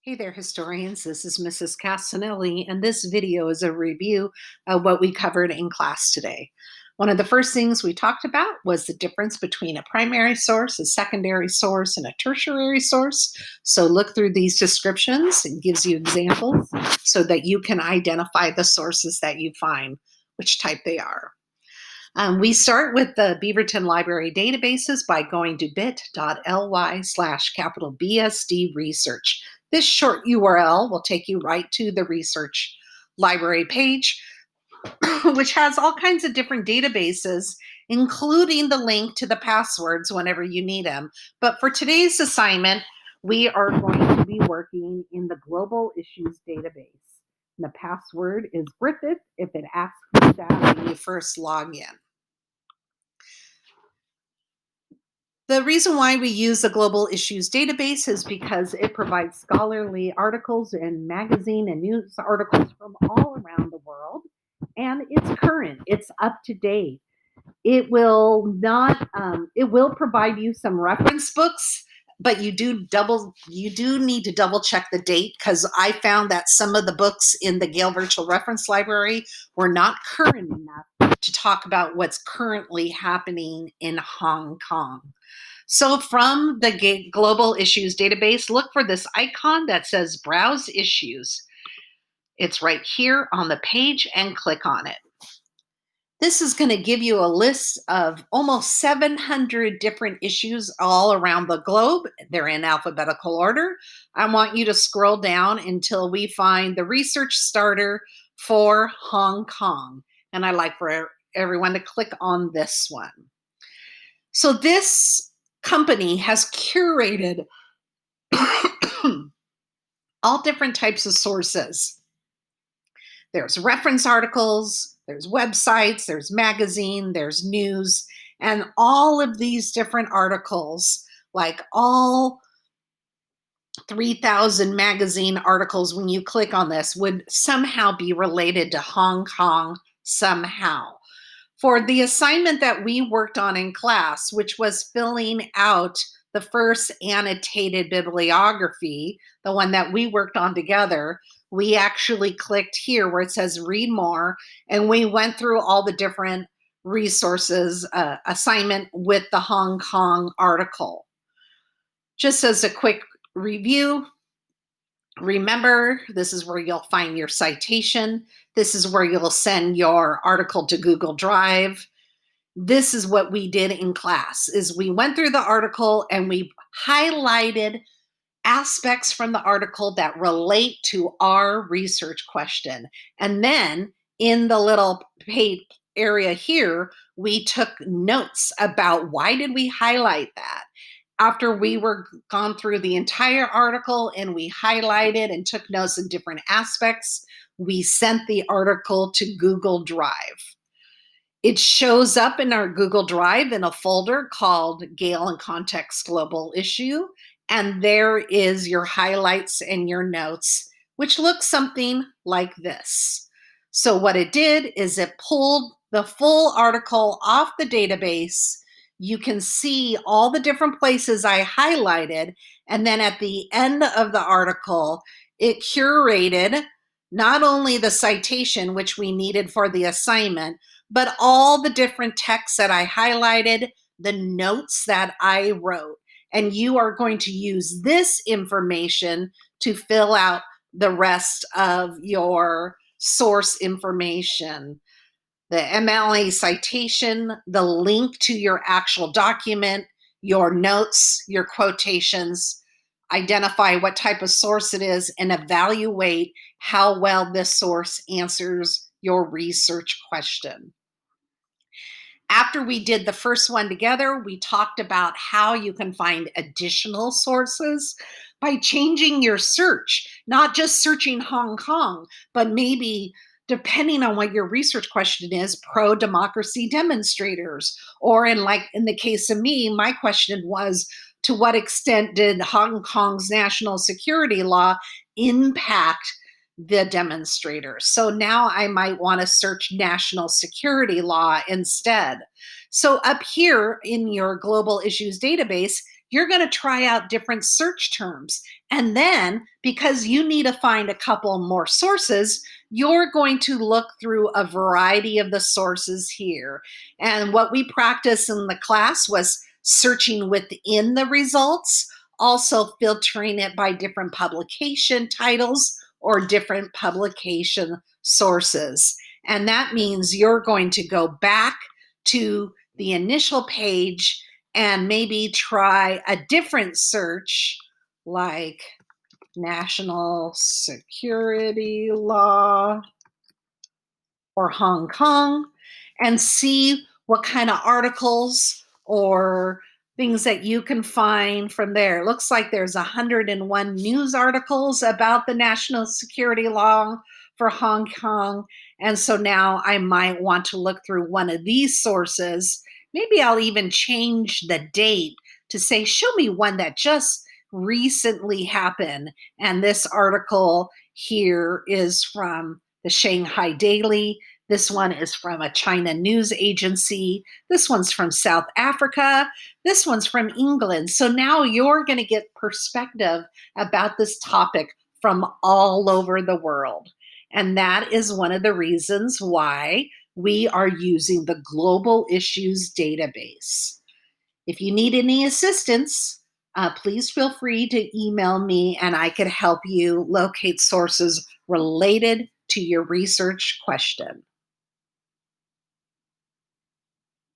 Hey there, historians. This is Mrs. Castanelli, and this video is a review of what we covered in class today. One of the first things we talked about was the difference between a primary source, a secondary source, and a tertiary source. So look through these descriptions. It gives you examples so that you can identify the sources that you find, which type they are. We start with the Beaverton Library databases by going to bit.ly/capital BSD research. This short URL will take you right to the research library page, which has all kinds of different databases, including the link to the passwords whenever you need them. But for today's assignment, we are going to be working in the Global Issues database. And the password is Griffith if it asks you that when you first log in. The reason why we use the Global Issues database is because it provides scholarly articles and magazine and news articles from all around the world. And it's current, it's up to date. It will not, it will provide you some reference books, but you do need to double check the date, because I found that some of the books in the Gale Virtual Reference Library were not current enough to talk about what's currently happening in Hong Kong. So from the Global Issues database, look for this icon that says Browse Issues. It's right here on the page, and click on it. This is going to give you a list of almost 700 different issues all around the globe. They're in alphabetical order. I want you to scroll down until we find the research starter for Hong Kong. And I'd like for everyone to click on this one. So this company has curated all different types of sources. There's reference articles, there's websites, there's magazine, there's news, and all of these different articles, like all 3,000 magazine articles, when you click on this, would somehow be related to Hong Kong somehow. For the assignment that we worked on in class, which was filling out the first annotated bibliography, the one that we worked on together, we actually clicked here where it says read more, and we went through all the different resources assignment with the Hong Kong article. Just as a quick review, remember, this is where you'll find your citation. This is where you'll send your article to Google Drive. This is what we did in class, is we went through the article and we highlighted aspects from the article that relate to our research question. And then in the little page area here, we took notes about why did we highlight that. After we were gone through the entire article and we highlighted and took notes in different aspects, we sent the article to Google Drive. It shows up in our Google Drive in a folder called Gale and Context Global Issue, and there is your highlights and your notes, which look something like this. So what it did is it pulled the full article off the database. You can see all the different places I highlighted, and then at the end of the article, it curated not only the citation, which we needed for the assignment, but all the different texts that I highlighted, the notes that I wrote. And you are going to use this information to fill out the rest of your source information. The MLA citation, the link to your actual document, your notes, your quotations, identify what type of source it is, and evaluate how well this source answers your research question. After we did the first one together, we talked about how you can find additional sources by changing your search, not just searching Hong Kong, but maybe, depending on what your research question is, pro-democracy demonstrators. Or in the case of me, my question was, to what extent did Hong Kong's national security law impact the demonstrators? So now I might want to search national security law instead. So up here in your Global Issues database, you're going to try out different search terms. And then, because you need to find a couple more sources, you're going to look through a variety of the sources here. And what we practiced in the class was searching within the results, also filtering it by different publication titles or different publication sources. And that means you're going to go back to the initial page and maybe try a different search like national security law or Hong Kong and see what kind of articles or things that you can find from there. It looks like there's 101 news articles about the national security law for Hong Kong. And so now I might want to look through one of these sources. Maybe I'll even change the date to say, show me one that just recently happened. And this article here is from the Shanghai Daily. This one is from a China news agency. This one's from South Africa. This one's from England. So now you're going to get perspective about this topic from all over the world. And that is one of the reasons why we are using the Global Issues Database. If you need any assistance, please feel free to email me and I could help you locate sources related to your research question.